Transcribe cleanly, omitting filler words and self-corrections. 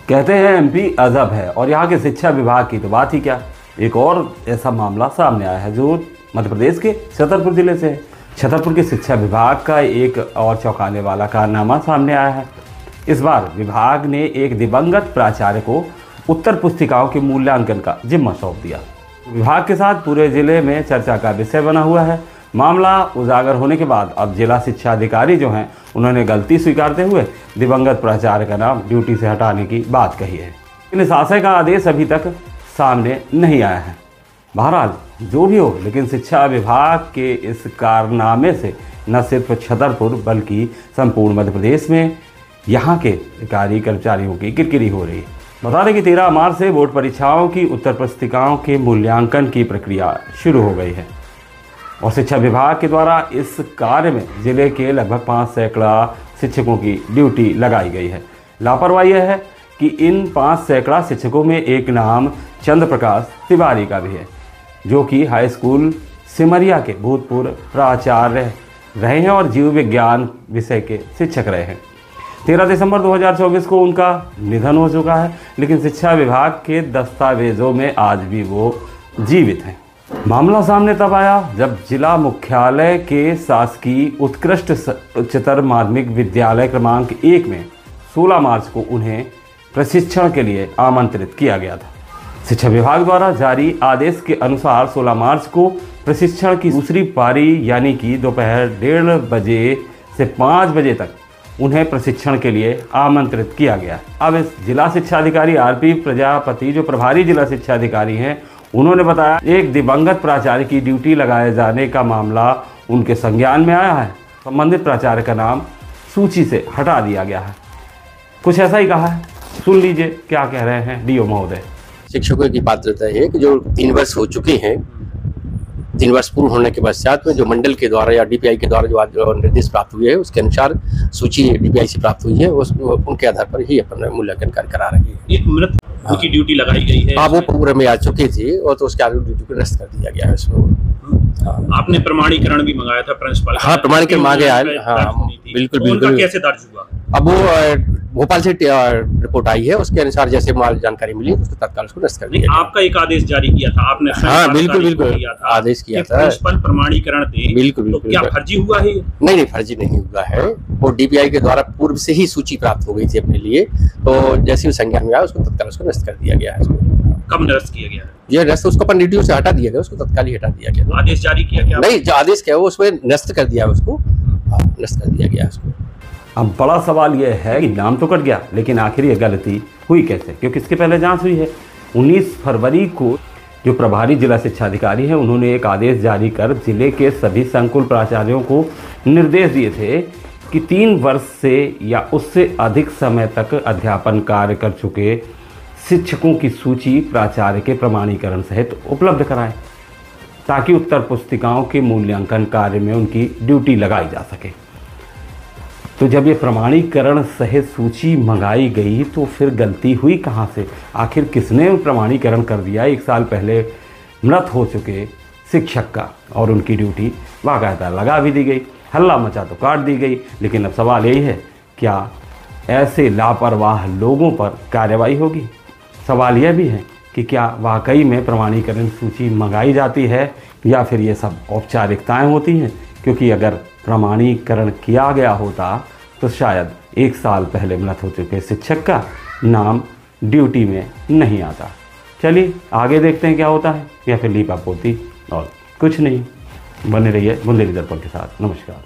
कहते हैं एमपी अजब है और यहाँ के शिक्षा विभाग की तो बात ही क्या। एक और ऐसा मामला सामने आया है जो मध्य प्रदेश के छतरपुर जिले से है। छतरपुर के शिक्षा विभाग का एक और चौंकाने वाला कारनामा सामने आया है। इस बार विभाग ने एक दिवंगत प्राचार्य को उत्तर पुस्तिकाओं के मूल्यांकन का जिम्मा सौंप दिया। विभाग के साथ पूरे जिले में चर्चा का विषय बना हुआ है। मामला उजागर होने के बाद अब जिला शिक्षा अधिकारी जो हैं उन्होंने गलती स्वीकारते हुए दिवंगत प्राचार्य का नाम ड्यूटी से हटाने की बात कही है। लेकिन शासन का आदेश अभी तक सामने नहीं आया है। बहरहाल जो भी हो, लेकिन शिक्षा विभाग के इस कारनामे से न सिर्फ छतरपुर बल्कि संपूर्ण मध्य प्रदेश में यहाँ के अधिकारी कर्मचारियों की किरकिरी हो रही है। बता दें कि 13 मार्च से बोर्ड परीक्षाओं की उत्तर पुस्तिकाओं के मूल्यांकन की प्रक्रिया शुरू हो गई है और शिक्षा विभाग के द्वारा इस कार्य में जिले के लगभग 5 सैकड़ा शिक्षकों की ड्यूटी लगाई गई है। लापरवाही यह है कि इन 5 सैकड़ा शिक्षकों में एक नाम चंद्र प्रकाश तिवारी का भी है, जो कि हाई स्कूल सिमरिया के भूतपूर्व प्राचार्य रहे हैं और जीव विज्ञान विषय के शिक्षक रहे हैं। 13 दिसंबर 2024 को उनका निधन हो चुका है, लेकिन शिक्षा विभाग के दस्तावेजों में आज भी वो जीवित हैं। मामला सामने तब आया जब जिला मुख्यालय के शासकीय उत्कृष्ट उच्चतर माध्यमिक विद्यालय क्रमांक 1 में 16 मार्च को उन्हें प्रशिक्षण के लिए आमंत्रित किया गया था। शिक्षा विभाग द्वारा जारी आदेश के अनुसार 16 मार्च को प्रशिक्षण की दूसरी पारी यानी कि दोपहर 1:30 बजे से 5 बजे तक उन्हें प्रशिक्षण के लिए आमंत्रित किया गया। अब इस जिला शिक्षा अधिकारी आरपी प्रजापति जो प्रभारी जिला शिक्षा अधिकारी हैं, उन्होंने बताया एक दिवंगत प्राचार्य की ड्यूटी लगाए जाने का मामला उनके संज्ञान में आया है। संबंधित प्राचार्य का नाम सूची से हटा दिया गया है। कुछ ऐसा ही कहा है, सुन लीजिए क्या कह रहे हैं डीओ महोदय। शिक्षकों की पात्रता है कि जो 3 वर्ष हो चुके हैं, 3 वर्ष पूर्ण होने के पश्चात में जो मंडल के द्वारा या डीपीआई के द्वारा जो निर्देश प्राप्त हुए है उसके अनुसार सूची डीपीआई से प्राप्त हुई है, उनके आधार पर ही अपना मूल्यांकन कार्य करा रही है। एक मृत की ड्यूटी लगाई गई है। हाँ, वो पूरे में आ चुकी थी और तो उसके आगे ड्यूटी को निरस्त कर दिया गया है उसको। आपने प्रमाणीकरण भी मंगाया था प्रिंसिपल? हाँ, प्रमाणीकरण मांगे आए। हाँ बिल्कुल बिल्कुल। कैसे दर्ज हुआ? अब वो भोपाल से रिपोर्ट आई है, उसके अनुसार जैसे माल जानकारी मिली उसको तत्काल उसको नष्ट कर दिया। आपका एक आदेश जारी किया था आपने? हाँ बिल्कुल बिल्कुल आदेश किया था। प्रिंसिपल प्रमाणीकरण दे बिल्कुल तो क्या फर्जी हुआ है? नहीं, फर्जी नहीं हुआ है। वो डीपीआई के द्वारा पूर्व से ही सूची प्राप्त हो गई थी अपने लिए, तो जैसे संज्ञान में आया उसको तत्काल उसको नष्ट कर दिया गया है। कब निरस्त किया गया? ये नष्ट उसको अपन ड्यूटी से हटा दिया गया, उसको तत्काल ही हटा दिया गया। आदेश जारी किया गया? नहीं, जो आदेश क्या है वो उसमें नष्ट कर दिया, उसको नष्ट कर दिया गया उसको। अब बड़ा सवाल यह है कि नाम तो कट गया, लेकिन आखिर ये गलती हुई कैसे? क्योंकि इसके पहले जांच हुई है। 19 फरवरी को जो प्रभारी जिला शिक्षा अधिकारी हैं उन्होंने एक आदेश जारी कर जिले के सभी संकुल प्राचार्यों को निर्देश दिए थे कि 3 वर्ष से या उससे अधिक समय तक अध्यापन कार्य कर चुके शिक्षकों की सूची प्राचार्य के प्रमाणीकरण सहित उपलब्ध कराएं, ताकि उत्तर पुस्तिकाओं के मूल्यांकन कार्य में उनकी ड्यूटी लगाई जा सके। तो जब ये प्रमाणीकरण सहित सूची मंगाई गई तो फिर गलती हुई कहाँ से? आखिर किसने प्रमाणीकरण कर दिया 1 साल पहले मृत हो चुके शिक्षक का, और उनकी ड्यूटी बाकायदा लगा भी दी गई, हल्ला मचा तो काट दी गई। लेकिन अब सवाल यही है, क्या ऐसे लापरवाह लोगों पर कार्रवाई होगी? सवाल यह भी है कि क्या वाकई में प्रमाणीकरण सूची मंगाई जाती है या फिर ये सब औपचारिकताएँ होती हैं? क्योंकि अगर प्रमाणीकरण किया गया होता तो शायद 1 साल पहले मृत हो चुके शिक्षक का नाम ड्यूटी में नहीं आता। चलिए आगे देखते हैं क्या होता है, या फिर लीप अप होती और कुछ नहीं। बने रहिए बुंदेली दर्पण के साथ। नमस्कार।